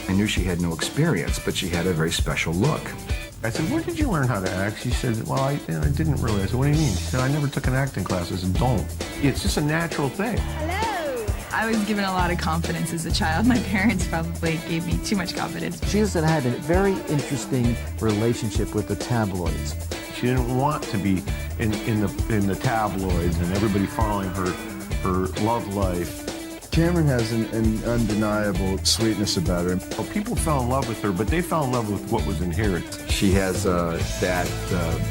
I knew she had no experience, but she had a very special look. I said, where did you learn how to act? She said, well, I didn't really. I said, what do you mean? She said, I never took an acting class. I said, don't. It's just a natural thing. Hello. I was given a lot of confidence as a child. My parents probably gave me too much confidence. She has had a very interesting relationship with the tabloids. She didn't want to be in the tabloids and everybody following her love life. Cameron has an undeniable sweetness about her. Well, people fell in love with her, but they fell in love with what was inherent. She has that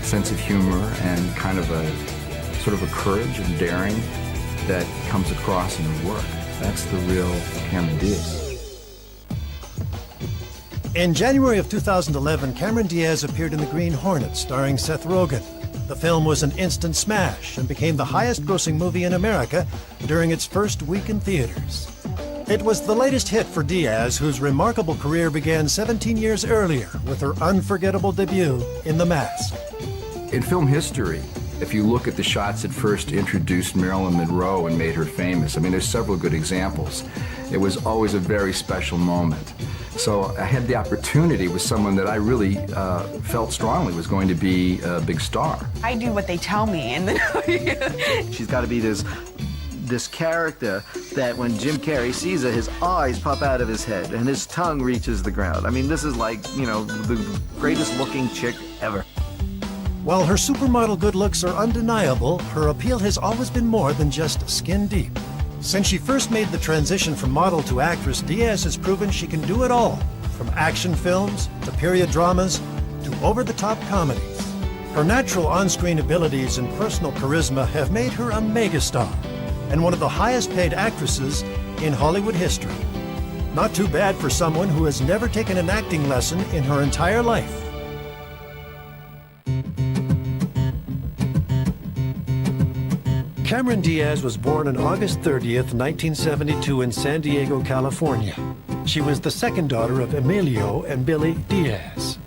sense of humor and kind of a sort of a courage and daring that comes across in her work. That's the real Cameron Diaz. In January of 2011, Cameron Diaz appeared in The Green Hornet, starring Seth Rogen. The film was an instant smash and became the highest-grossing movie in America during its first week in theaters. It was the latest hit for Diaz, whose remarkable career began 17 years earlier with her unforgettable debut in The Mask. In film history, if you look at the shots that first introduced Marilyn Monroe and made her famous, I mean, there's several good examples. It was always a very special moment. So I had the opportunity with someone that I really felt strongly was going to be a big star. I do what they tell me, and then She's got to be this character that when Jim Carrey sees her, his eyes pop out of his head and his tongue reaches the ground. I mean, this is like, you know, the greatest looking chick ever. While her supermodel good looks are undeniable, her appeal has always been more than just skin deep. Since she first made the transition from model to actress, Diaz has proven she can do it all, from action films to period dramas to over-the-top comedies. Her natural on-screen abilities and personal charisma have made her a megastar and one of the highest-paid actresses in Hollywood history. Not too bad for someone who has never taken an acting lesson in her entire life. Cameron Diaz was born on August 30th, 1972 in San Diego, California. She was the second daughter of Emilio and Billy Diaz.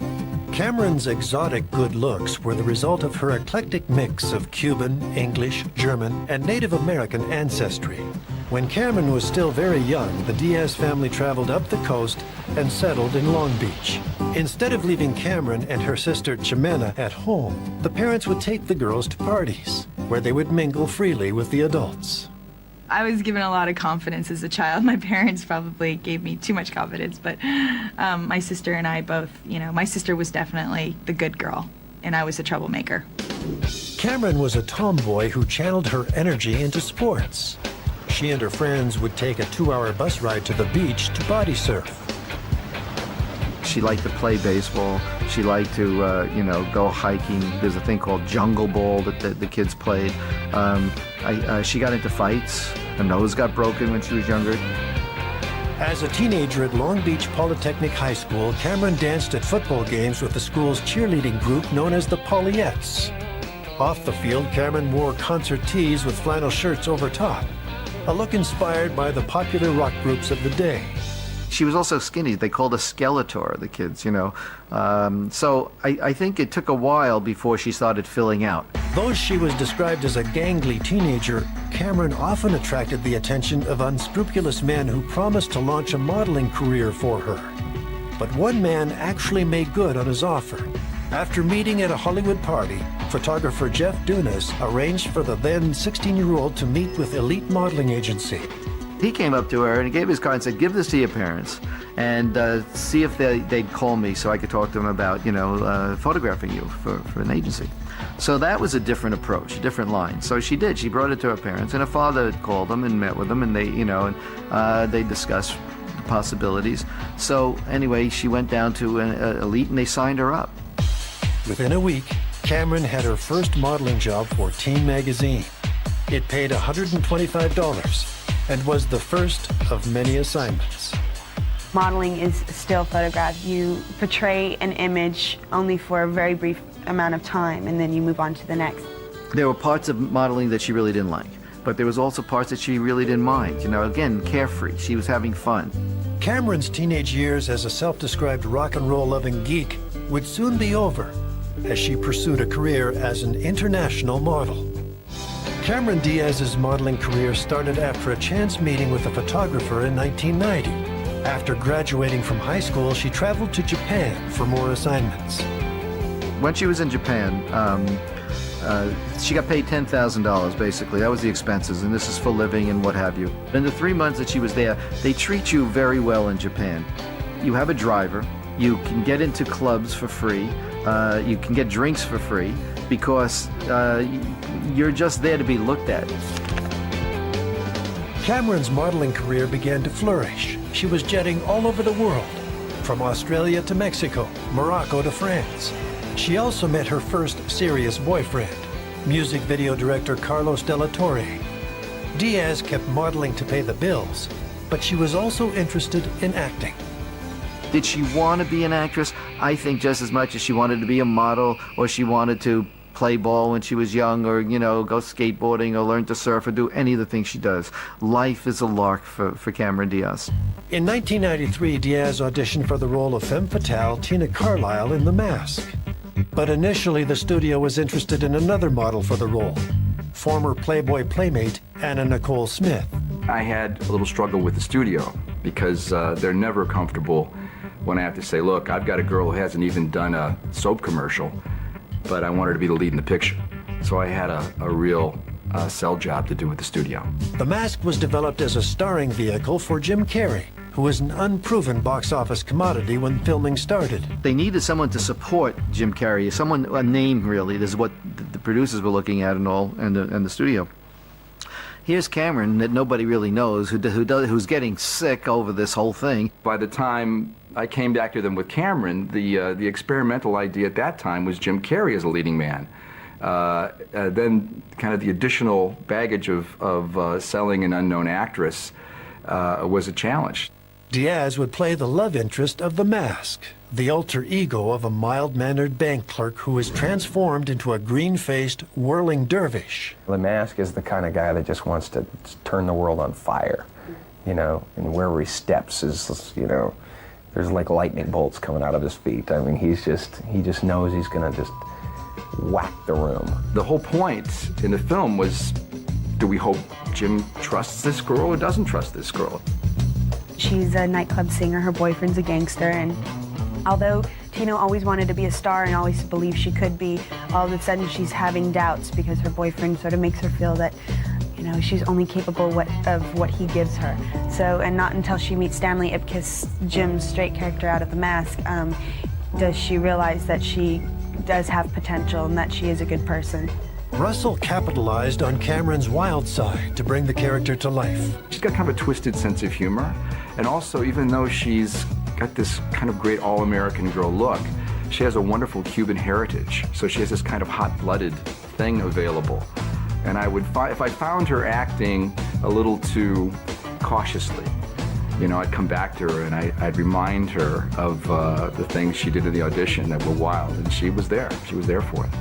Cameron's exotic good looks were the result of her eclectic mix of Cuban, English, German, and Native American ancestry. When Cameron was still very young, the Diaz family traveled up the coast and settled in Long Beach. Instead of leaving Cameron and her sister Jimena at home, the parents would take the girls to parties, where they would mingle freely with the adults. I was given a lot of confidence as a child. My parents probably gave me too much confidence, but my sister and I both, my sister was definitely the good girl, and I was a troublemaker. Cameron was a tomboy who channeled her energy into sports. She and her friends would take a 2-hour bus ride to the beach to body surf. She liked to play baseball. She liked to, go hiking. There's a thing called jungle ball that the kids played. She got into fights. Her nose got broken when she was younger. As a teenager at Long Beach Polytechnic High School, Cameron danced at football games with the school's cheerleading group known as the Polyettes. Off the field, Cameron wore concert tees with flannel shirts over top, a look inspired by the popular rock groups of the day. She was also skinny. They called her Skeletor, the kids, So I think it took a while before she started filling out. Though she was described as a gangly teenager, Cameron often attracted the attention of unscrupulous men who promised to launch a modeling career for her. But one man actually made good on his offer. After meeting at a Hollywood party, photographer Jeff Dunas arranged for the then 16-year-old to meet with Elite Modeling Agency. He came up to her and he gave his card and said, give this to your parents and see if they'd call me so I could talk to them about, photographing you for an agency. So that was a different approach, a different line. So she did. She brought it to her parents, and her father called them and met with them, and they discussed possibilities. So anyway, she went down to Elite and they signed her up. Within a week, Cameron had her first modeling job for Teen magazine. It paid $125 and was the first of many assignments. modeling is still photograph. You portray an image only for a very brief amount of time, and then you move on to the next. There were parts of modeling that she really didn't like, but there was also parts that she really didn't mind. Again, carefree. She was having fun. Cameron's teenage years as a self-described rock and roll loving geek would soon be over as she pursued a career as an international model. Cameron Diaz's modeling career started after a chance meeting with a photographer in 1990. After graduating from high school, she traveled to Japan for more assignments. When she was in Japan, she got paid $10,000 basically. That was the expenses, and this is for living and what have you. In the 3 months that she was there, they treat you very well in Japan. You have a driver, you can get into clubs for free, you can get drinks for free, because you're just there to be looked at. Cameron's modeling career began to flourish. She was jetting all over the world, from Australia to Mexico, Morocco to France. She also met her first serious boyfriend, music video director Carlos de la Torre. Diaz kept modeling to pay the bills, but she was also interested in acting. Did she want to be an actress? I think just as much as she wanted to be a model, or she wanted to play ball when she was young, or, you know, go skateboarding, or learn to surf, or do any of the things she does. Life is a lark for Cameron Diaz. In 1993, Diaz auditioned for the role of femme fatale Tina Carlisle in The Mask. But initially, the studio was interested in another model for the role, former Playboy playmate Anna Nicole Smith. I had a little struggle with the studio because they're never comfortable when I have to say, look, I've got a girl who hasn't even done a soap commercial, but I want her to be the lead in the picture. So I had a real sell job to do with the studio. The Mask was developed as a starring vehicle for Jim Carrey, who was an unproven box office commodity when filming started. They needed someone to support Jim Carrey, a name really. This is what the producers were looking at and all, and the studio. Here's Cameron that nobody really knows, who's getting sick over this whole thing. By the time I came back to them with Cameron, the experimental idea at that time was Jim Carrey as a leading man. Then kind of the additional baggage of selling an unknown actress was a challenge. Diaz would play the love interest of The Mask, the alter ego of a mild-mannered bank clerk who is transformed into a green-faced, whirling dervish. The Mask is the kind of guy that just wants to turn the world on fire, you know, and wherever he steps is, you know, there's like lightning bolts coming out of his feet. I mean, he just knows he's gonna just whack the room. The whole point in the film was, do we hope Jim trusts this girl or doesn't trust this girl? She's a nightclub singer, her boyfriend's a gangster, and although Tina always wanted to be a star and always believed she could be, all of a sudden she's having doubts because her boyfriend sort of makes her feel that, you know, she's only capable of what he gives her. So, and not until she meets Stanley Ipkiss, Jim's straight character out of The Mask, does she realize that she does have potential and that she is a good person. Russell capitalized on Cameron's wild side to bring the character to life. She's got kind of a twisted sense of humor, and also, even though she's got this kind of great all-American girl look, she has a wonderful Cuban heritage, so she has this kind of hot-blooded thing available. And I would if I found her acting a little too cautiously, you know, I'd come back to her and I'd remind her of the things she did in the audition that were wild, and she was there. She was there for it.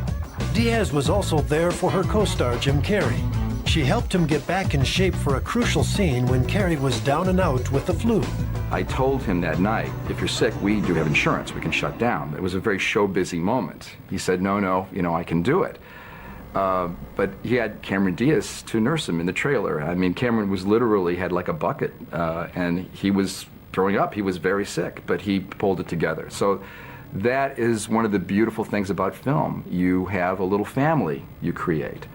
Diaz was also there for her co-star Jim Carrey. She helped him get back in shape for a crucial scene when Carrey was down and out with the flu. I told him that night, if you're sick, we do have insurance, we can shut down. It was a very show-busy moment. He said, no, you know, I can do it. But he had Cameron Diaz to nurse him in the trailer. I mean, Cameron was literally had like a bucket, and he was throwing up. He was very sick, but he pulled it together. So that is one of the beautiful things about film. You have a little family you create.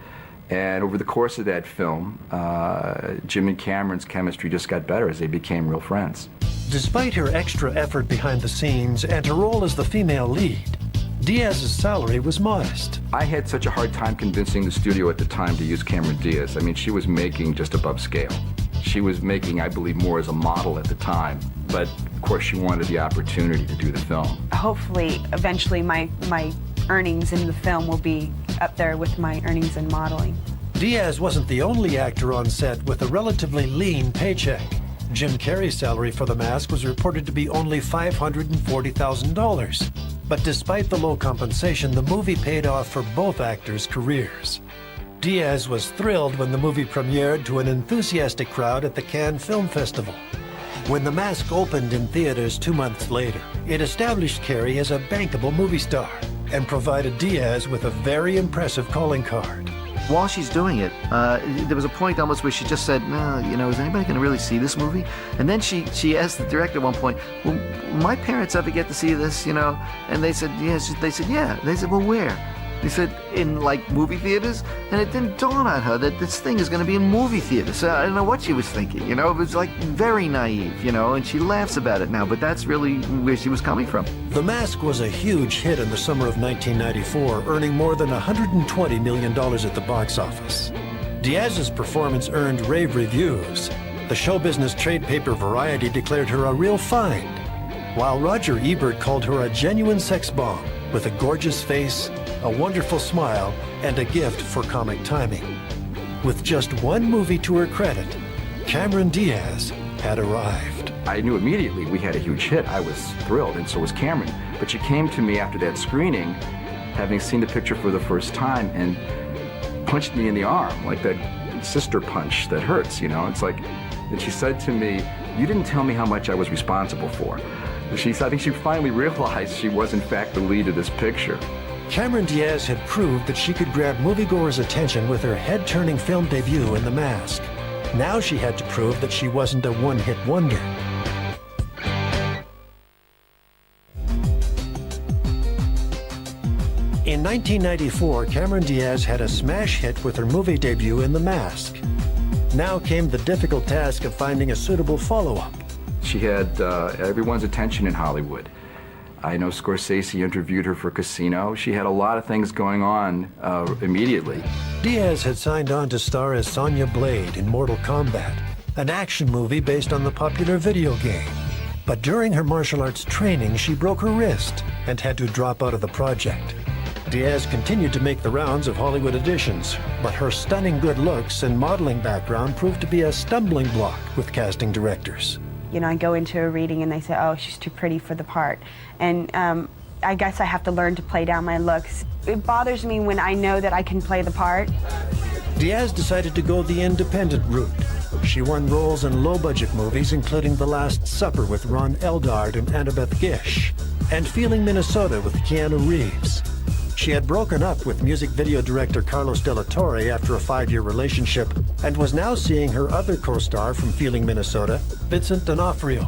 And over the course of that film, Jim and Cameron's chemistry just got better as they became real friends. Despite her extra effort behind the scenes and her role as the female lead, Diaz's salary was modest. I had such a hard time convincing the studio at the time to use Cameron Diaz. I mean, she was making just above scale. She was making, I believe, more as a model at the time, but of course she wanted the opportunity to do the film. Hopefully, eventually my earnings in the film will be up there with my earnings in modeling. Diaz wasn't the only actor on set with a relatively lean paycheck. Jim Carrey's salary for The Mask was reported to be only $540,000. But despite the low compensation, the movie paid off for both actors' careers. Diaz was thrilled when the movie premiered to an enthusiastic crowd at the Cannes Film Festival. When The Mask opened in theaters 2 months later, it established Carrey as a bankable movie star and provided Diaz with a very impressive calling card. while she's doing it, there was a point almost where she just said, no, you know, is anybody going to really see this movie? And then she asked the director at one point, well, my parents ever get to see this, you know? And they said, yes. They said, yeah. They said, well, where? They said, in, like, movie theaters? And it didn't dawn on her that this thing is going to be in movie theaters. So I don't know what she was thinking, you know? It was, like, very naive, you know? And she laughs about it now, but that's really where she was coming from. The Mask was a huge hit in the summer of 1994, earning more than $120 million at the box office. Diaz's performance earned rave reviews. The show business trade paper Variety declared her a real find, while Roger Ebert called her a genuine sex bomb with a gorgeous face, a wonderful smile, and a gift for comic timing. With just one movie to her credit, Cameron Diaz had arrived. I knew immediately we had a huge hit. I was thrilled, and so was Cameron. But she came to me after that screening, having seen the picture for the first time, and punched me in the arm, like that sister punch that hurts, you know? It's like, and she said to me, you didn't tell me how much I was responsible for. I think she finally realized she was in fact the lead of this picture. Cameron Diaz had proved that she could grab moviegoers' attention with her head-turning film debut in The Mask. Now she had to prove that she wasn't a one-hit wonder. In 1994, Cameron Diaz had a smash hit with her movie debut in The Mask. Now came the difficult task of finding a suitable follow-up. She had everyone's attention in Hollywood. I know Scorsese interviewed her for Casino. She had a lot of things going on immediately. Diaz had signed on to star as Sonya Blade in Mortal Kombat, an action movie based on the popular video game. But during her martial arts training, she broke her wrist and had to drop out of the project. Diaz continued to make the rounds of Hollywood auditions, but her stunning good looks and modeling background proved to be a stumbling block with casting directors. You know, I go into a reading and they say, oh, she's too pretty for the part. And I guess I have to learn to play down my looks. It bothers me when I know that I can play the part. Diaz decided to go the independent route. She won roles in low-budget movies, including The Last Supper with Ron Eldard and Annabeth Gish, and Feeling Minnesota with Keanu Reeves. She had broken up with music video director Carlos Del Torre after a 5-year relationship and was now seeing her other co-star from Feeling Minnesota, Vincent D'Onofrio.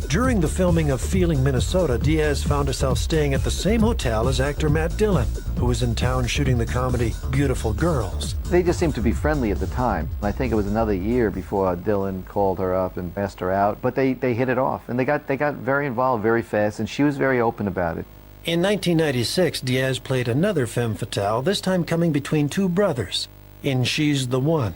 During the filming of Feeling Minnesota, Diaz found herself staying at the same hotel as actor Matt Dillon, who was in town shooting the comedy Beautiful Girls. They just seemed to be friendly at the time. I think it was another year before Dylan called her up and asked her out, but they hit it off, and they got very involved very fast, and she was very open about it. In 1996, Diaz played another femme fatale, this time coming between two brothers, in She's the One.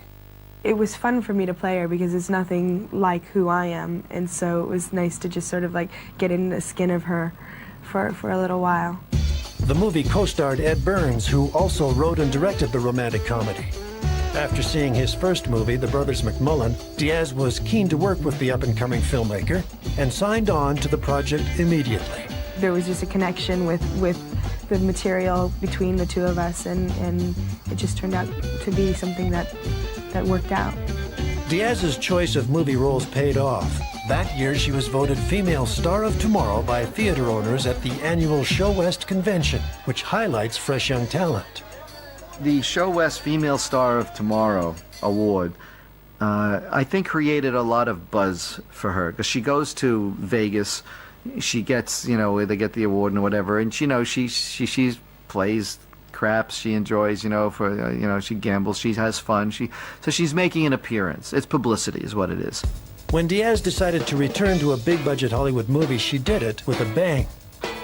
It was fun for me to play her because it's nothing like who I am, and so it was nice to just sort of like get in the skin of her for a little while. The movie co-starred Ed Burns, who also wrote and directed the romantic comedy. After seeing his first movie, The Brothers McMullen, Diaz was keen to work with the up-and-coming filmmaker and signed on to the project immediately. There was just a connection with the material between the two of us, and it just turned out to be something that worked out. Diaz's choice of movie roles paid off. That year, she was voted Female Star of Tomorrow by theater owners at the annual Show West convention, which highlights fresh young talent. The Show West Female Star of Tomorrow award, I think, created a lot of buzz for her, because she goes to Vegas. She gets, you know, they get the award and whatever, and she plays craps, she enjoys, you know, for she gambles, she has fun, so she's making an appearance. It's publicity, is what it is. When Diaz decided to return to a big-budget Hollywood movie, she did it with a bang.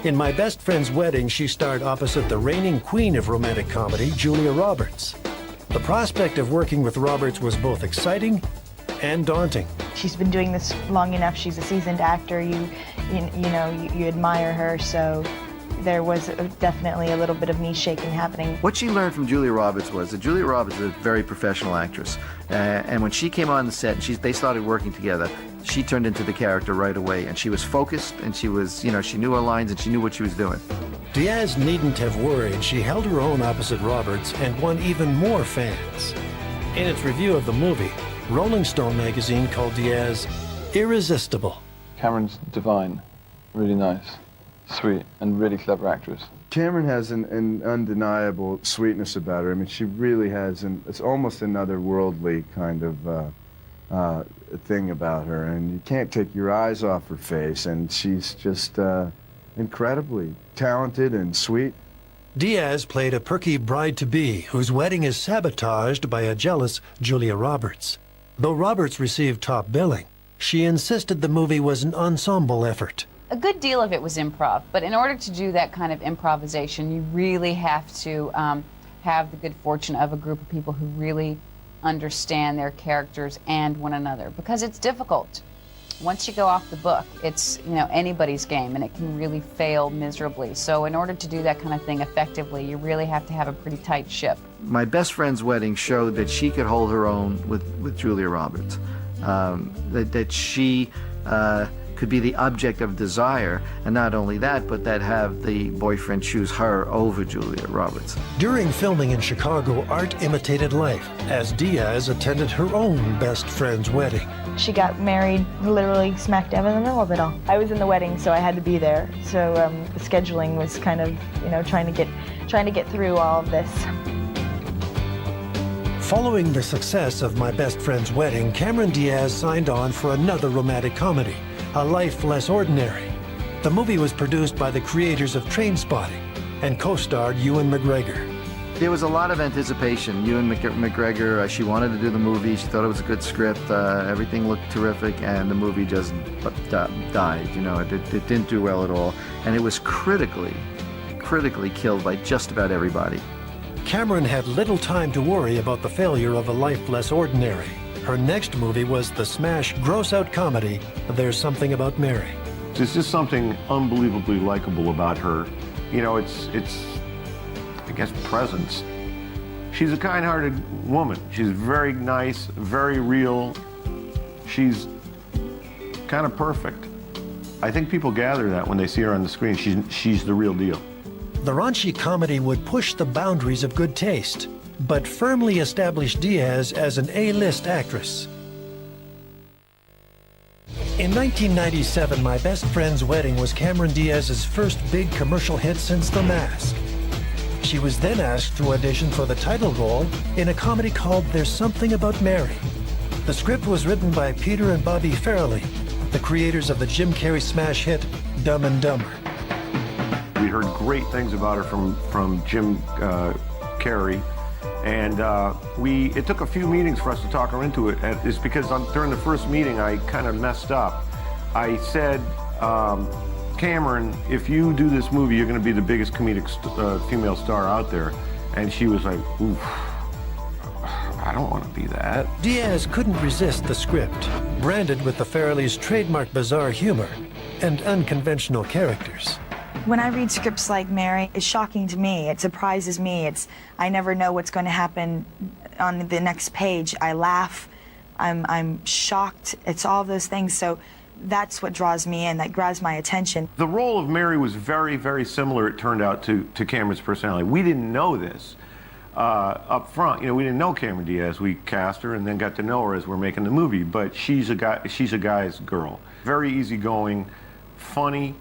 In My Best Friend's Wedding, she starred opposite the reigning queen of romantic comedy, Julia Roberts. The prospect of working with Roberts was both exciting and daunting. She's been doing this long enough. She's a seasoned actor. You admire her, so there was definitely a little bit of knee shaking happening. What she learned from Julia Roberts was that Julia Roberts is a very professional actress, and when she came on the set and they started working together, she turned into the character right away, and she was focused, and she was, she knew her lines and she knew what she was doing. Diaz needn't have worried. She held her own opposite Roberts and won even more fans. In its review of the movie, Rolling Stone magazine called Diaz irresistible. Cameron's divine, really nice, sweet, and really clever actress. Cameron has an undeniable sweetness about her. I mean, she really has it's almost another worldly kind of thing about her, and you can't take your eyes off her face, and she's just incredibly talented and sweet. Diaz played a perky bride-to-be whose wedding is sabotaged by a jealous Julia Roberts. Though Roberts received top billing, she insisted the movie was an ensemble effort. A good deal of it was improv, but in order to do that kind of improvisation, you really have to have the good fortune of a group of people who really understand their characters and one another, because it's difficult. Once you go off the book, it's, you know, anybody's game, and it can really fail miserably. So in order to do that kind of thing effectively, you really have to have a pretty tight ship. My best friend's wedding showed that she could hold her own with Julia Roberts, that she could be the object of desire, and not only that, but that have the boyfriend choose her over Julia Roberts. During filming in Chicago, art imitated life as Diaz attended her own best friend's wedding. She got married literally smack dab in the middle of it all. I was in the wedding, so I had to be there. So the scheduling was kind of, you know, trying to get through all of this. Following the success of My Best Friend's Wedding, Cameron Diaz signed on for another romantic comedy, A Life Less Ordinary. The movie was produced by the creators of Trainspotting and co-starred Ewan McGregor. There was a lot of anticipation. Ewan McGregor, she wanted to do the movie. She thought it was a good script. Everything looked terrific, and the movie just died. You know, it didn't do well at all, and it was critically killed by just about everybody. Cameron had little time to worry about the failure of A Life Less Ordinary. Her next movie was the smash gross-out comedy, There's Something About Mary. There's just something unbelievably likable about her. You know, it's I guess, presence. She's a kind-hearted woman. She's very nice, very real. She's kind of perfect. I think people gather that when they see her on the screen. She's the real deal. The raunchy comedy would push the boundaries of good taste, but firmly established Diaz as an A-list actress. In 1997, My Best Friend's Wedding was Cameron Diaz's first big commercial hit since The Mask. She was then asked to audition for the title role in a comedy called There's Something About Mary. The script was written by Peter and Bobby Farrelly, the creators of the Jim Carrey smash hit Dumb and Dumber. We heard great things about her from Jim Carrey, and it took a few meetings for us to talk her into it. And it's because during the first meeting I kind of messed up. I said, Cameron, if you do this movie, you're going to be the biggest comedic female star out there. And she was like, oof, I don't want to be that. Diaz couldn't resist the script, branded with the Farrellys' trademark bizarre humor and unconventional characters. When I read scripts like Mary, it's shocking to me. It surprises me. I never know what's going to happen on the next page. I laugh. I'm shocked. It's all those things. So that's what draws me in, that grabs my attention. The role of Mary was very, very similar, it turned out, to Cameron's personality. We didn't know this up front. You know, we didn't know Cameron Diaz. We cast her and then got to know her as we're making the movie. But she's a guy's girl. Very easygoing, funny,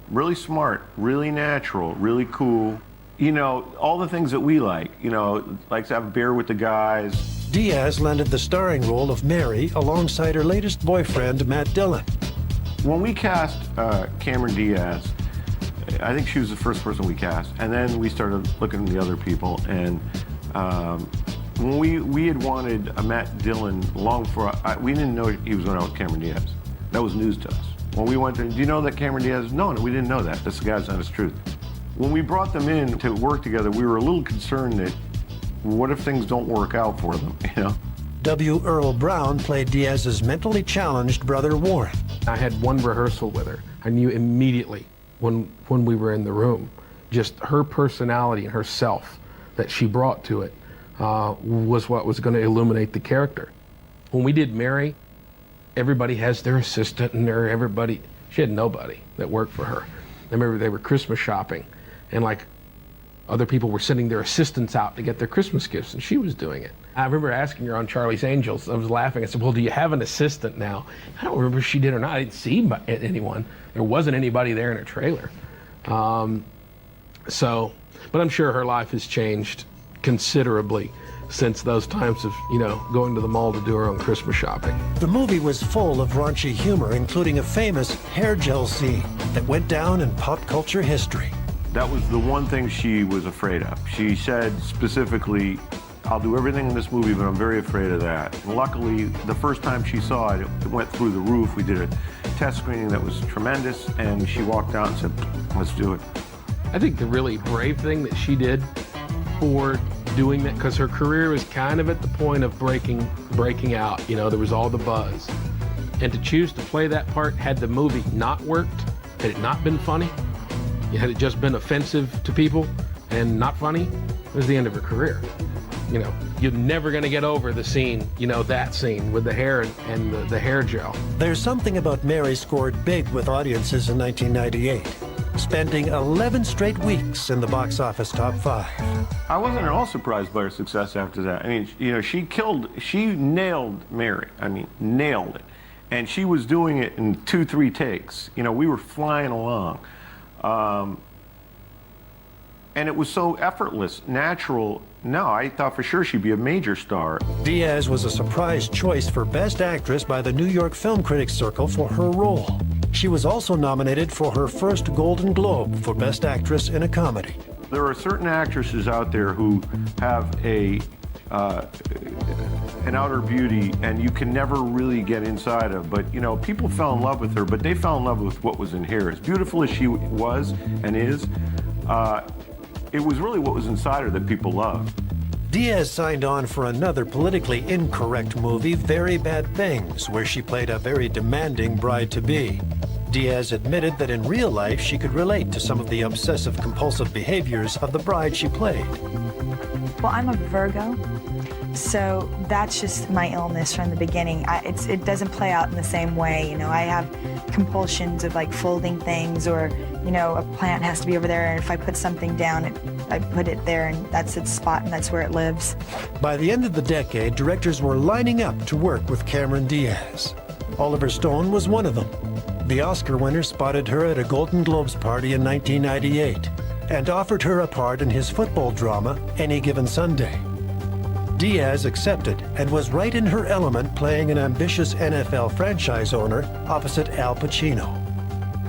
really smart, really natural, really cool. You know, all the things that we like. You know, likes to have a beer with the guys. Diaz landed the starring role of Mary alongside her latest boyfriend, Matt Dillon. When we cast Cameron Diaz, I think she was the first person we cast, and then we started looking at the other people, and when we had wanted a Matt Dillon long before, we didn't know he was going out with Cameron Diaz. That was news to us. When we went to, do you know that Cameron Diaz? No, we didn't know that. That's the God's honest truth. When we brought them in to work together, we were a little concerned that what if things don't work out for them, you know? W. Earl Brown played Diaz's mentally challenged brother Warren. I had one rehearsal with her. I knew immediately when we were in the room, just her personality and herself that she brought to it was what was going to illuminate the character. When we did Mary, everybody has their assistant and she had nobody that worked for her. I remember they were Christmas shopping, and like other people were sending their assistants out to get their Christmas gifts, and she was doing it. I remember asking her on Charlie's Angels, I was laughing, I said, well, do you have an assistant now? I don't remember if she did or not. I didn't see anyone. There wasn't anybody there in her trailer. So, but I'm sure her life has changed considerably since those times of, going to the mall to do her own Christmas shopping. The movie was full of raunchy humor, including a famous hair gel scene that went down in pop culture history. That was the one thing she was afraid of. She said specifically, I'll do everything in this movie, but I'm very afraid of that. And luckily, the first time she saw it, it went through the roof. We did a test screening that was tremendous, and she walked out and said, let's do it. I think the really brave thing that she did for doing that, because her career was kind of at the point of breaking out. There was all the buzz. And to choose to play that part, had the movie not worked, had it not been funny, had it just been offensive to people and not funny, it was the end of her career. You're never going to get over the scene, that scene with the hair and the hair gel. There's something about Mary scored big with audiences in 1998, spending 11 straight weeks in the box office top 5. I wasn't at all surprised by her success after that. I mean, she nailed Mary. I mean, nailed it. And she was doing it in 2-3 takes. We were flying along. And it was so effortless, natural. No, I thought for sure she'd be a major star. Diaz was a surprise choice for Best Actress by the New York Film Critics Circle for her role. She was also nominated for her first Golden Globe for Best Actress in a Comedy. There are certain actresses out there who have an outer beauty, and you can never really get inside of. But people fell in love with her, but they fell in love with what was in here. As beautiful as she was and is, it was really what was inside her that people loved. Diaz signed on for another politically incorrect movie, Very Bad Things, where she played a very demanding bride-to-be. Diaz admitted that in real life she could relate to some of the obsessive-compulsive behaviors of the bride she played. Well, I'm a Virgo, so that's just my illness from the beginning. It doesn't play out in the same way. I have compulsions of like folding things, or a plant has to be over there, and if I put something down, I put it there, and that's its spot, and that's where it lives. By the end of the decade, directors were lining up to work with Cameron Diaz. Oliver Stone was one of them. The Oscar winner spotted her at a Golden Globes party in 1998 and offered her a part in his football drama, Any Given Sunday. Diaz accepted and was right in her element, playing an ambitious NFL franchise owner opposite Al Pacino.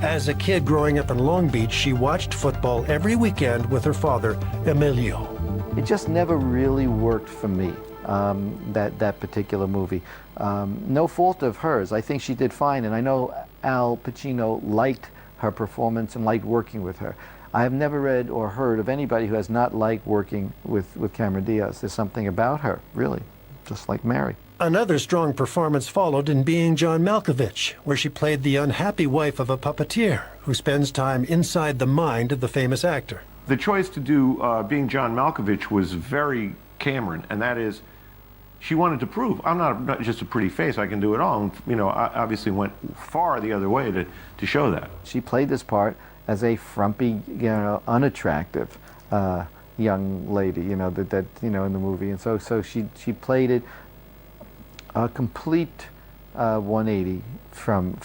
As a kid growing up in Long Beach, she watched football every weekend with her father, Emilio. It just never really worked for me, that particular movie. No fault of hers. I think she did fine, and I know Al Pacino liked her performance and liked working with her. I have never read or heard of anybody who has not liked working with Cameron Diaz. There's something about her, really, just like Mary. Another strong performance followed in Being John Malkovich, where she played the unhappy wife of a puppeteer who spends time inside the mind of the famous actor. The choice to do Being John Malkovich was very Cameron, and that is, she wanted to prove, I'm not just a pretty face, I can do it all. And, I obviously went far the other way to show that. She played this part as a frumpy, unattractive young lady, in the movie, and so she played it a complete 180 from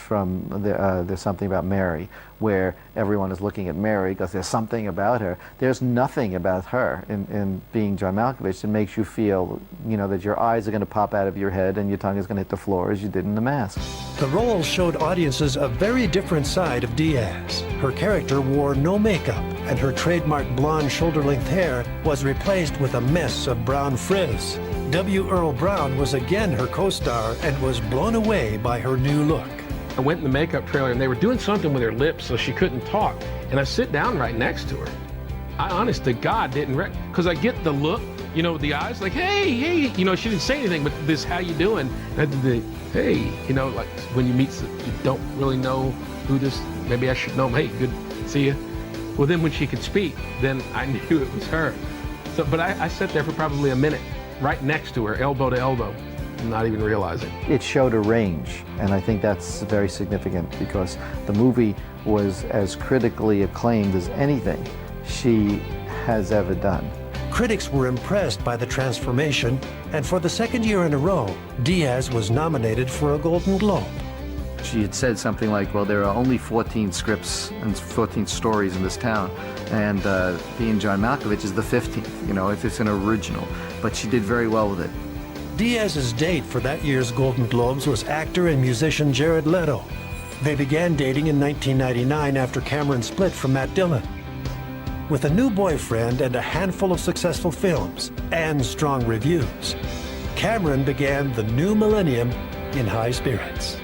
There's Something About Mary, where everyone is looking at Mary because there's something about her. There's nothing about her in Being John Malkovich that makes you feel, that your eyes are going to pop out of your head and your tongue is going to hit the floor as you did in The Mask. The role showed audiences a very different side of Diaz. Her character wore no makeup, and her trademark blonde shoulder-length hair was replaced with a mess of brown frizz. W. Earl Brown was again her co-star and was blown away by her new look. I went in the makeup trailer and they were doing something with her lips so she couldn't talk. And I sit down right next to her. I honest to God didn't, because I get the look, the eyes like, hey, she didn't say anything, but this, how you doing? And I did the, hey, like when you meet, you don't really know who this, maybe I should know him, hey, good to see you. Well, then when she could speak, then I knew it was her. So, but I sat there for probably a minute, right next to her, elbow to elbow, not even realizing. It showed a range, and I think that's very significant because the movie was as critically acclaimed as anything she has ever done. Critics were impressed by the transformation, and for the second year in a row, Diaz was nominated for a Golden Globe. She had said something like, well, there are only 14 scripts and 14 stories in this town, and being John Malkovich is the 15th, you know, if it's an original. But she did very well with it. Diaz's date for that year's Golden Globes was actor and musician Jared Leto. They began dating in 1999 after Cameron split from Matt Dillon. With a new boyfriend and a handful of successful films and strong reviews, Cameron began the new millennium in high spirits.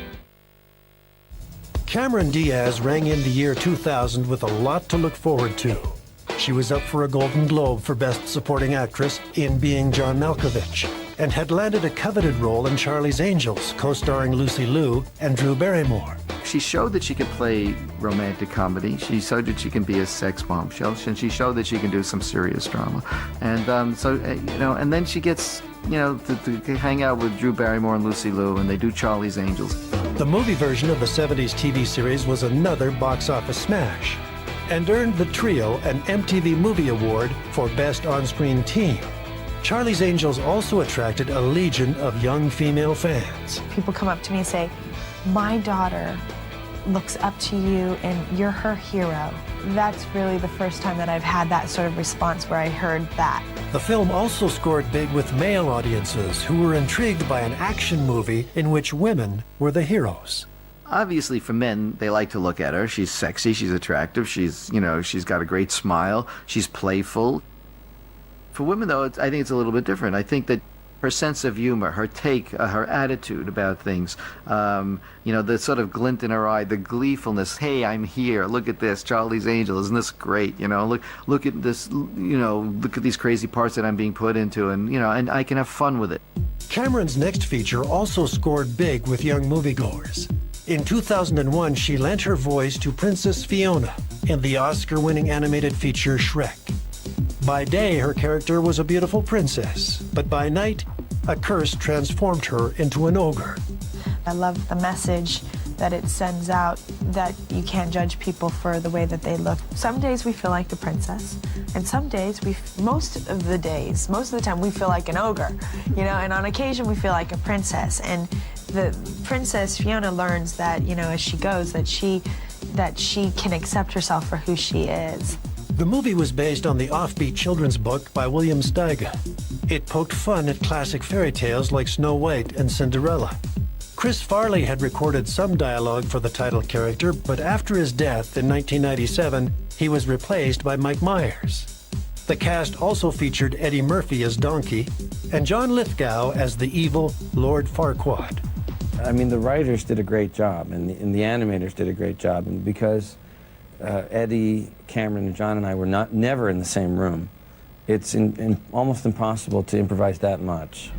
Cameron Diaz rang in the year 2000 with a lot to look forward to. She was up for a Golden Globe for Best Supporting Actress in Being John Malkovich, and had landed a coveted role in Charlie's Angels, co-starring Lucy Liu and Drew Barrymore. She showed that she could play romantic comedy. She showed that she can be a sex bombshell, and she showed that she can do some serious drama. And you know, and then she gets, you know, to hang out with Drew Barrymore and Lucy Liu, and they do Charlie's Angels. The movie version of the 70s TV series was another box office smash and earned the trio an MTV Movie Award for Best On-Screen Team. Charlie's Angels also attracted a legion of young female fans. People come up to me and say, my daughter looks up to you and you're her hero. That's really the first time that I've had that sort of response where I heard that. The film also scored big with male audiences who were intrigued by an action movie in which women were the heroes. Obviously, for men, they like to look at her. She's sexy, she's attractive, she's got a great smile, she's playful. For women, though, I think it's a little bit different. I think that her sense of humor, her take, her attitude about things, you know, the sort of glint in her eye, the gleefulness. Hey, I'm here. Look at this, Charlie's Angel. Isn't this great? You know, look at this. You know, look at these crazy parts that I'm being put into, and you know, and I can have fun with it. Cameron's next feature also scored big with young moviegoers. In 2001, she lent her voice to Princess Fiona in the Oscar-winning animated feature Shrek. By day, her character was a beautiful princess, but by night, a curse transformed her into an ogre. I love the message that it sends out, that you can't judge people for the way that they look. Some days we feel like the princess, and some days, most of the time, we feel like an ogre, you know, and on occasion we feel like a princess. And the Princess Fiona learns that, you know, as she goes, that she can accept herself for who she is. The movie was based on the offbeat children's book by William Steiger. It poked fun at classic fairy tales like Snow White and Cinderella. Chris Farley had recorded some dialogue for the title character, but after his death in 1997, he was replaced by Mike Myers. The cast also featured Eddie Murphy as Donkey and John Lithgow as the evil Lord Farquaad. I mean, the writers did a great job, and the animators did a great job, and because Eddie, Cameron, and John and I were never in the same room, it's almost impossible to improvise that much.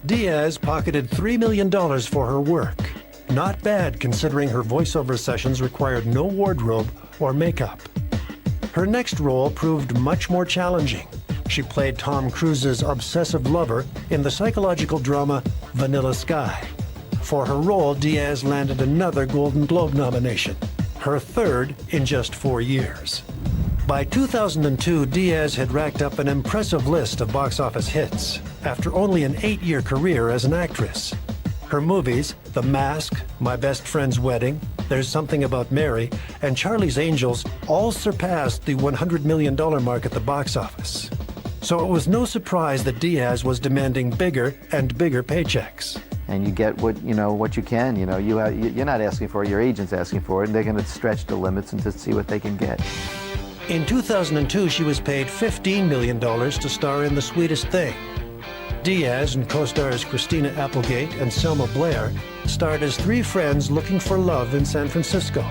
Diaz pocketed $3 million for her work. Not bad considering her voiceover sessions required no wardrobe or makeup. Her next role proved much more challenging. She played Tom Cruise's obsessive lover in the psychological drama Vanilla Sky. For her role, Diaz landed another Golden Globe nomination, her third in just 4 years. By 2002, Diaz had racked up an impressive list of box office hits after only an 8-year career as an actress. Her movies, The Mask, My Best Friend's Wedding, There's Something About Mary, and Charlie's Angels all surpassed the $100 million mark at the box office. So it was no surprise that Diaz was demanding bigger and bigger paychecks. And you get what you can. You know, you're not asking for it, your agent's asking for it, and they're going to stretch the limits and to see what they can get. In 2002, she was paid $15 million to star in The Sweetest Thing. Diaz and co-stars Christina Applegate and Selma Blair starred as 3 friends looking for love in San Francisco.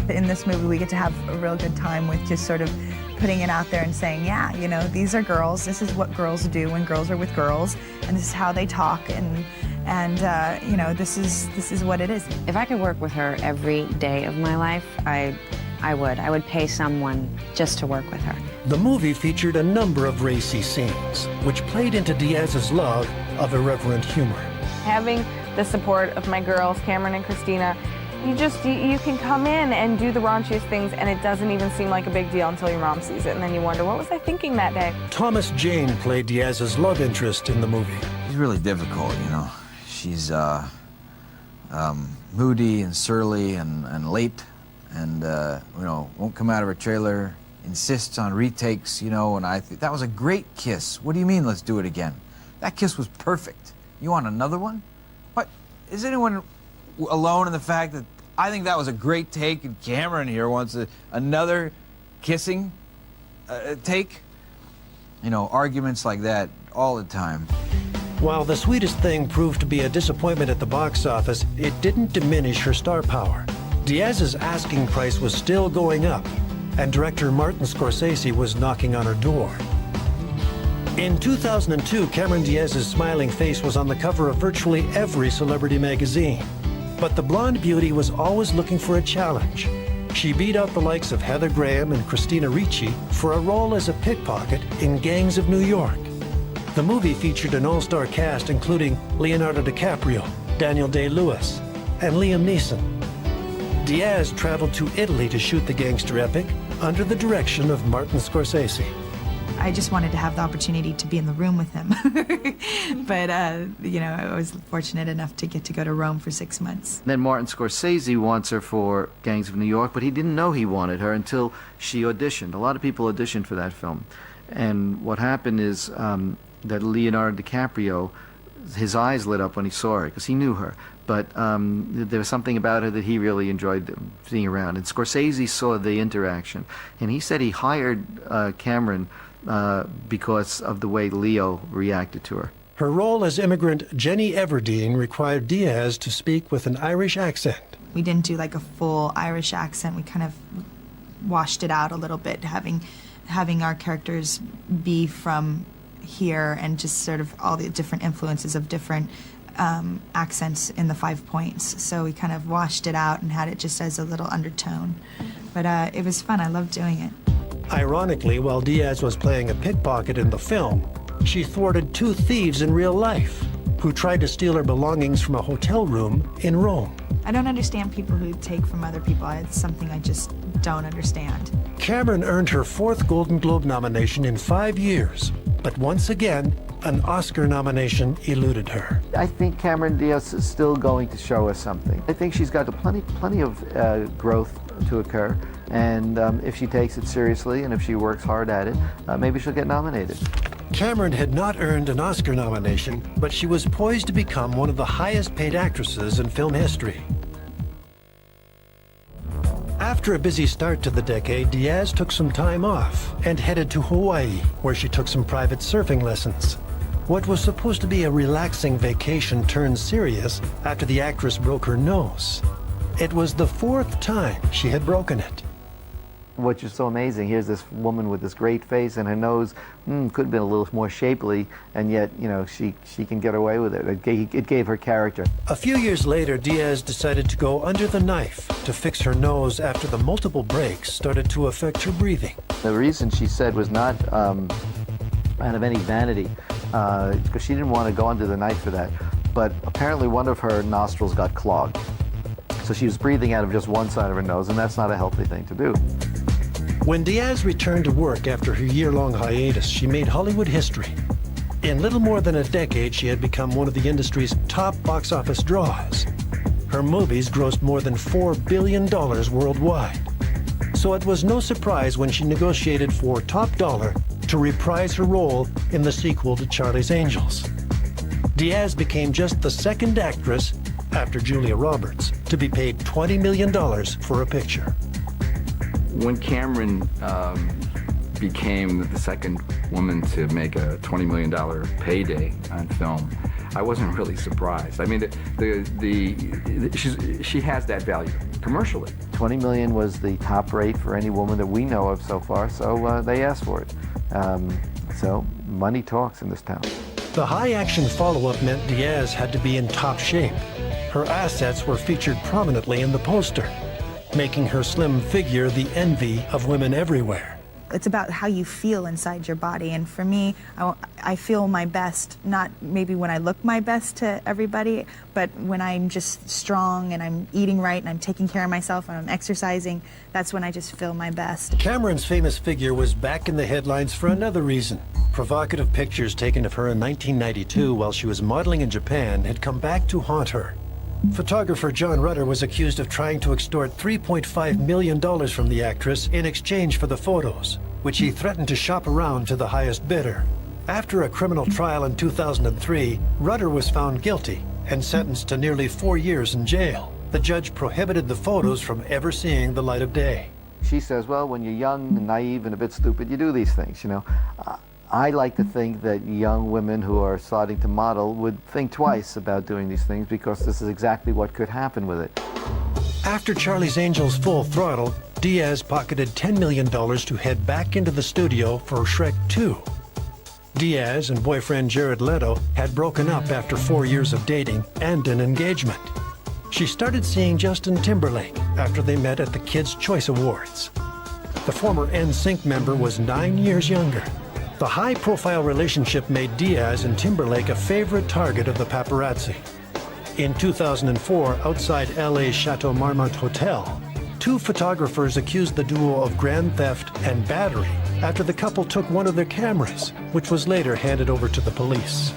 In this movie, we get to have a real good time with just sort of putting it out there and saying, yeah, you know, these are girls. This is what girls do when girls are with girls, and this is how they talk, and you know, this is what it is. If I could work with her every day of my life, I would pay someone just to work with her. The movie featured a number of racy scenes, which played into Diaz's love of irreverent humor. Having the support of my girls, Cameron and Christina, you can come in and do the raunchiest things, and it doesn't even seem like a big deal until your mom sees it, and then you wonder, what was I thinking that day? Thomas Jane played Diaz's love interest in the movie. She's really difficult, you know. She's, moody and surly and late, and you know, won't come out of her trailer, insists on retakes, you know, and I think that was a great kiss. What do you mean, let's do it again? That kiss was perfect. You want another one? What? Is anyone alone in the fact that I think that was a great take and Cameron here wants another kissing take? You know, arguments like that all the time. While The Sweetest Thing proved to be a disappointment at the box office, it didn't diminish her star power. Diaz's asking price was still going up, and director Martin Scorsese was knocking on her door. In 2002, Cameron Diaz's smiling face was on the cover of virtually every celebrity magazine. But the blonde beauty was always looking for a challenge. She beat out the likes of Heather Graham and Christina Ricci for a role as a pickpocket in Gangs of New York. The movie featured an all-star cast including Leonardo DiCaprio, Daniel Day-Lewis, and Liam Neeson. Diaz traveled to Italy to shoot the gangster epic under the direction of Martin Scorsese. I just wanted to have the opportunity to be in the room with him. But, you know, I was fortunate enough to get to go to Rome for 6 months. Then Martin Scorsese wants her for Gangs of New York, but he didn't know he wanted her until she auditioned. A lot of people auditioned for that film. And what happened is that Leonardo DiCaprio, his eyes lit up when he saw her because he knew her. But there was something about her that he really enjoyed seeing around. And Scorsese saw the interaction. And he said he hired Cameron because of the way Leo reacted to her. Her role as immigrant Jenny Everdeen required Diaz to speak with an Irish accent. We didn't do like a full Irish accent. We kind of washed it out a little bit, having our characters be from here and just sort of all the different influences of different accents in the 5 points. So we kind of washed it out and had it just as a little undertone. But it was fun. I loved doing it. Ironically, while Diaz was playing a pickpocket in the film, she thwarted 2 thieves in real life who tried to steal her belongings from a hotel room in Rome. I don't understand people who take from other people. It's something I just don't understand. Cameron earned her 4th Golden Globe nomination in 5 years, but once again, an Oscar nomination eluded her. I think Cameron Diaz is still going to show us something. I think she's got plenty of growth to occur, and if she takes it seriously and if she works hard at it, maybe she'll get nominated. Cameron had not earned an Oscar nomination, but she was poised to become one of the highest paid actresses in film history. After a busy start to the decade, Diaz took some time off and headed to Hawaii, where she took some private surfing lessons. What was supposed to be a relaxing vacation turned serious after the actress broke her nose. It was the 4th time she had broken it. Which is so amazing. Here's this woman with this great face, and her nose could have been a little more shapely, and yet, you know, she can get away with it. It gave her character. A few years later, Diaz decided to go under the knife to fix her nose after the multiple breaks started to affect her breathing. The reason she said was not out of any vanity, because she didn't want to go under the knife for that, but apparently one of her nostrils got clogged. So she was breathing out of just one side of her nose, and that's not a healthy thing to do. When Diaz returned to work after her year-long hiatus, she made Hollywood history. In little more than a decade, she had become one of the industry's top box office draws. Her movies grossed more than $4 billion worldwide. So it was no surprise when she negotiated for top dollar to reprise her role in the sequel to Charlie's Angels. Diaz became just the 2nd actress, after Julia Roberts, to be paid $20 million for a picture. When Cameron became the 2nd woman to make a $20 million payday on film, I wasn't really surprised. I mean, she has that value commercially. $20 million was the top rate for any woman that we know of so far, so they asked for it. So money talks in this town. The high-action follow-up meant Diaz had to be in top shape. Her assets were featured prominently in the poster, making her slim figure the envy of women everywhere. It's about how you feel inside your body, and for me, I feel my best, not maybe when I look my best to everybody, but when I'm just strong and I'm eating right and I'm taking care of myself and I'm exercising, that's when I just feel my best. Cameron's famous figure was back in the headlines for another reason. Provocative pictures taken of her in 1992 while she was modeling in Japan had come back to haunt her. Photographer John Rutter was accused of trying to extort $3.5 million from the actress in exchange for the photos, which he threatened to shop around to the highest bidder. After a criminal trial in 2003, Rutter was found guilty and sentenced to nearly 4 years in jail. The judge prohibited the photos from ever seeing the light of day. She says, well, when you're young and naive and a bit stupid, you do these things, you know. I like to think that young women who are starting to model would think twice about doing these things, because this is exactly what could happen with it. After Charlie's Angels Full Throttle, Diaz pocketed $10 million to head back into the studio for Shrek 2. Diaz and boyfriend Jared Leto had broken up after 4 years of dating and an engagement. She started seeing Justin Timberlake after they met at the Kids' Choice Awards. The former NSYNC member was 9 years younger. The high-profile relationship made Diaz and Timberlake a favorite target of the paparazzi. In 2004, outside LA's Chateau Marmont Hotel, 2 photographers accused the duo of grand theft and battery after the couple took one of their cameras, which was later handed over to the police.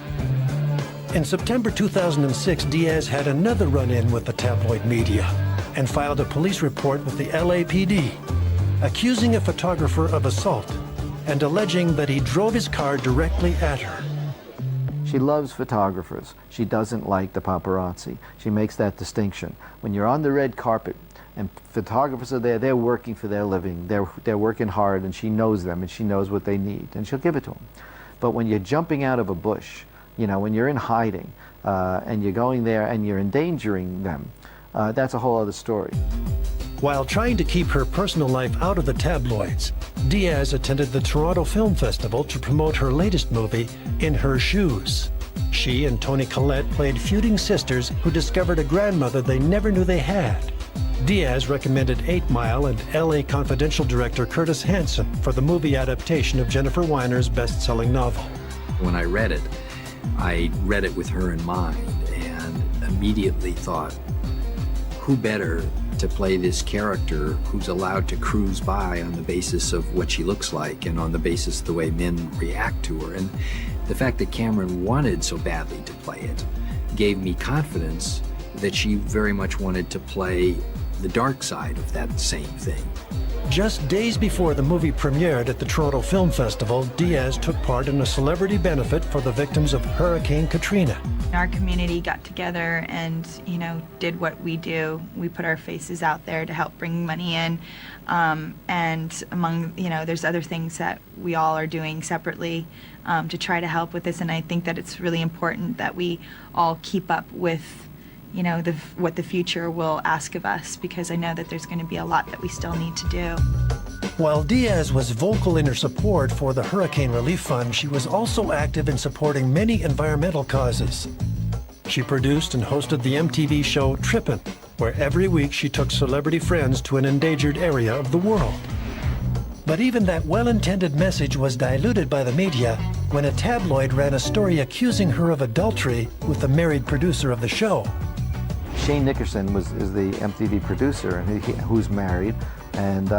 In September 2006, Diaz had another run-in with the tabloid media and filed a police report with the LAPD, accusing a photographer of assault and alleging that he drove his car directly at her. She loves photographers. She doesn't like the paparazzi. She makes that distinction. When you're on the red carpet and photographers are there, they're working for their living. They're working hard, and she knows them, and she knows what they need, and she'll give it to them. But when you're jumping out of a bush, you know, when you're in hiding, and you're going there and you're endangering them, that's a whole other story. While trying to keep her personal life out of the tabloids, Diaz attended the Toronto Film Festival to promote her latest movie, In Her Shoes. She and Toni Collette played feuding sisters who discovered a grandmother they never knew they had. Diaz recommended 8 Mile and LA Confidential director Curtis Hanson for the movie adaptation of Jennifer Weiner's best-selling novel. When I read it with her in mind, and immediately thought, who better to play this character who's allowed to cruise by on the basis of what she looks like and on the basis of the way men react to her. And the fact that Cameron wanted so badly to play it gave me confidence that she very much wanted to play the dark side of that same thing. Just days before the movie premiered at the Toronto Film Festival, Diaz took part in a celebrity benefit for the victims of Hurricane Katrina. Our community got together and, you know, did what we do. We put our faces out there to help bring money in. And among, you know, there's other things that we all are doing separately to try to help with this. And I think that it's really important that we all keep up with, you know, what the future will ask of us, because I know that there's going to be a lot that we still need to do. While Diaz was vocal in her support for the Hurricane Relief Fund, she was also active in supporting many environmental causes. She produced and hosted the MTV show Trippin', where every week she took celebrity friends to an endangered area of the world. But even that well-intended message was diluted by the media when a tabloid ran a story accusing her of adultery with the married producer of the show. Shane Nickerson is the MTV producer, and who's married, and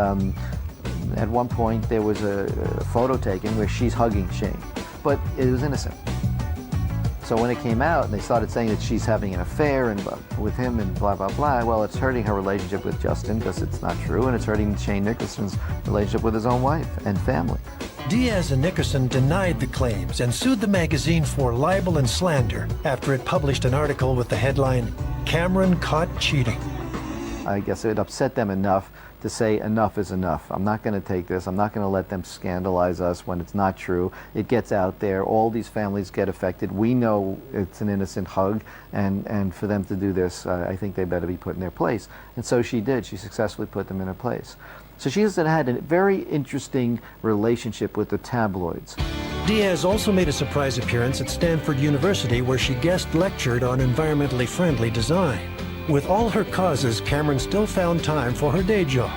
at one point there was a photo taken where she's hugging Shane, but it was innocent. So when it came out and they started saying that she's having an affair and with him and blah, blah, blah, well, it's hurting her relationship with Justin because it's not true, and it's hurting Shane Nickerson's relationship with his own wife and family. Diaz and Nickerson denied the claims and sued the magazine for libel and slander after it published an article with the headline, "Cameron Caught Cheating." I guess it upset them enough to say enough is enough. I'm not going to take this. I'm not going to let them scandalize us when it's not true. It gets out there. All these families get affected. We know it's an innocent hug, and for them to do this, I think they better be put in their place. And so she did. She successfully put them in their place. So she's had a very interesting relationship with the tabloids. Diaz also made a surprise appearance at Stanford University, where she guest lectured on environmentally friendly design. With all her causes, Cameron still found time for her day job.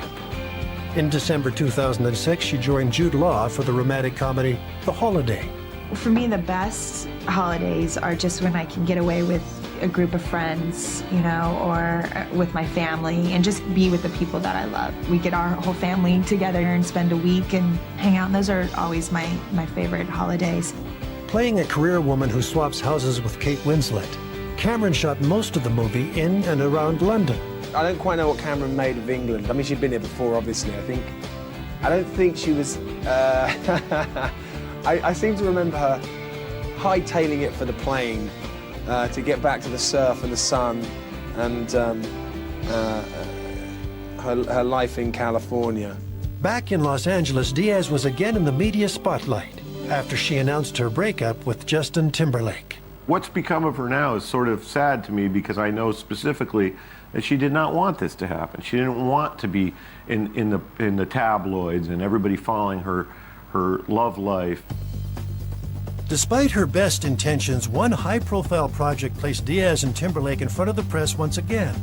In December 2006, she joined Jude Law for the romantic comedy The Holiday. For me, the best holidays are just when I can get away with a group of friends, you know, or with my family, and just be with the people that I love. We get our whole family together and spend a week and hang out, and those are always my favorite holidays. Playing a career woman who swaps houses with Kate Winslet, Cameron shot most of the movie in and around London. I don't quite know what Cameron made of England. I mean, she'd been here before, obviously. I don't think she was. I seem to remember her hightailing it for the plane to get back to the surf and the sun and her life in California. Back in Los Angeles, Diaz was again in the media spotlight after she announced her breakup with Justin Timberlake. What's become of her now is sort of sad to me because I know specifically that she did not want this to happen. She didn't want to be in the tabloids and everybody following her love life. Despite her best intentions, one high-profile project placed Diaz and Timberlake in front of the press once again.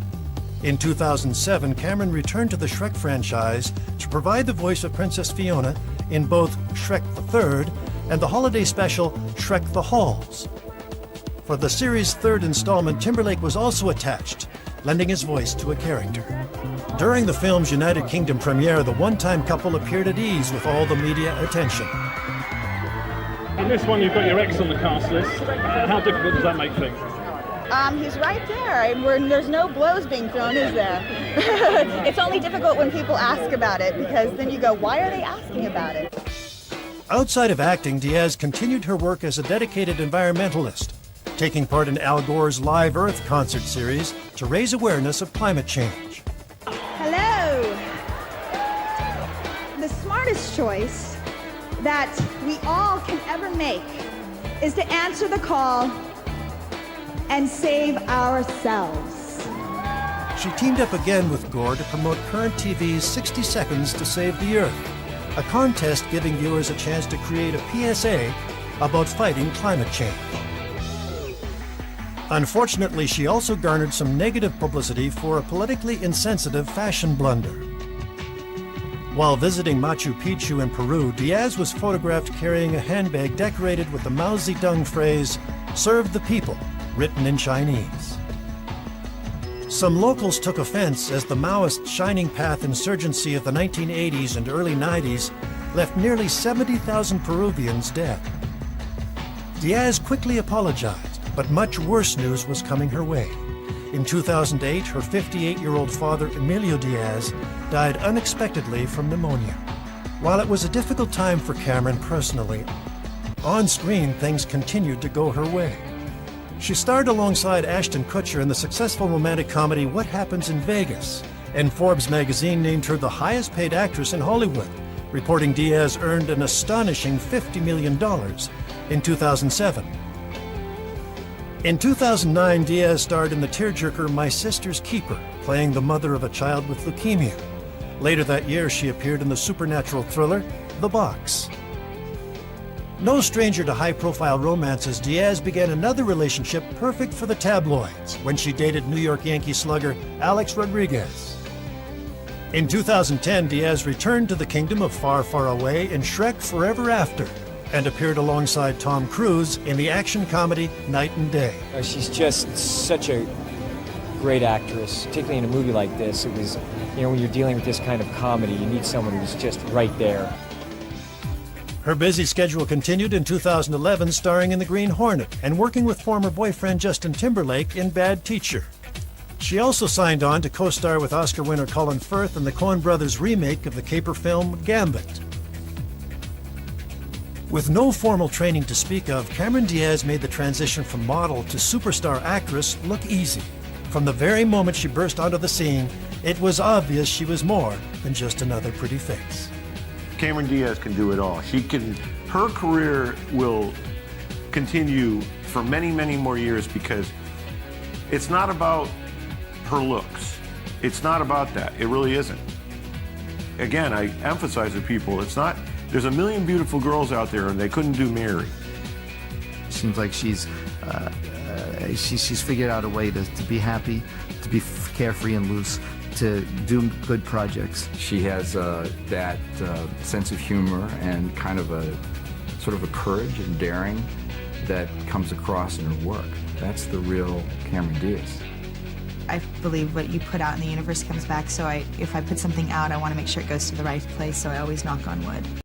In 2007, Cameron returned to the Shrek franchise to provide the voice of Princess Fiona in both Shrek the Third and the holiday special Shrek the Halls. For the series' third installment, Timberlake was also attached, lending his voice to a character. During the film's United Kingdom premiere, the one-time couple appeared at ease with all the media attention. In this one, you've got your ex on the cast list. How difficult does that make things? He's right there. There's no blows being thrown, is there? It's only difficult when people ask about it, because then you go, why are they asking about it? Outside of acting, Diaz continued her work as a dedicated environmentalist, taking part in Al Gore's Live Earth concert series to raise awareness of climate change. Hello. The smartest choice that we all can ever make is to answer the call and save ourselves. She teamed up again with Gore to promote Current TV's 60 Seconds to Save the Earth, a contest giving viewers a chance to create a PSA about fighting climate change. Unfortunately, she also garnered some negative publicity for a politically insensitive fashion blunder. While visiting Machu Picchu in Peru, Diaz was photographed carrying a handbag decorated with the Mao Zedong phrase, "Serve the people," written in Chinese. Some locals took offense as the Maoist Shining Path insurgency of the 1980s and early 90s left nearly 70,000 Peruvians dead. Diaz quickly apologized, but much worse news was coming her way. In 2008, her 58-year-old father, Emilio Diaz, died unexpectedly from pneumonia. While it was a difficult time for Cameron personally, on screen things continued to go her way. She starred alongside Ashton Kutcher in the successful romantic comedy What Happens in Vegas, and Forbes magazine named her the highest-paid actress in Hollywood, reporting Diaz earned an astonishing $50 million in 2007. In 2009, Diaz starred in the tearjerker My Sister's Keeper, playing the mother of a child with leukemia. Later that year, she appeared in the supernatural thriller The Box. No stranger to high-profile romances, Diaz began another relationship perfect for the tabloids when she dated New York Yankee slugger Alex Rodriguez. In 2010, Diaz returned to the kingdom of Far, Far Away in Shrek Forever After, and appeared alongside Tom Cruise in the action comedy Night and Day. She's just such a great actress, particularly in a movie like this. It was, when you're dealing with this kind of comedy, you need someone who's just right there. Her busy schedule continued in 2011, starring in The Green Hornet and working with former boyfriend Justin Timberlake in Bad Teacher. She also signed on to co-star with Oscar winner Colin Firth in the Coen brothers' remake of the caper film Gambit. With no formal training to speak of, Cameron Diaz made the transition from model to superstar actress look easy. From the very moment she burst onto the scene, it was obvious she was more than just another pretty face. Cameron Diaz can do it all. Her career will continue for many, many more years because it's not about her looks. It's not about that. It really isn't. Again, I emphasize to people, there's a million beautiful girls out there and they couldn't do Mary. Seems like she's figured out a way to be happy, to be carefree and loose, to do good projects. She has that sense of humor and kind of a sort of a courage and daring that comes across in her work. That's the real Cameron Diaz. I believe what you put out in the universe comes back, so if I put something out, I want to make sure it goes to the right place, so I always knock on wood.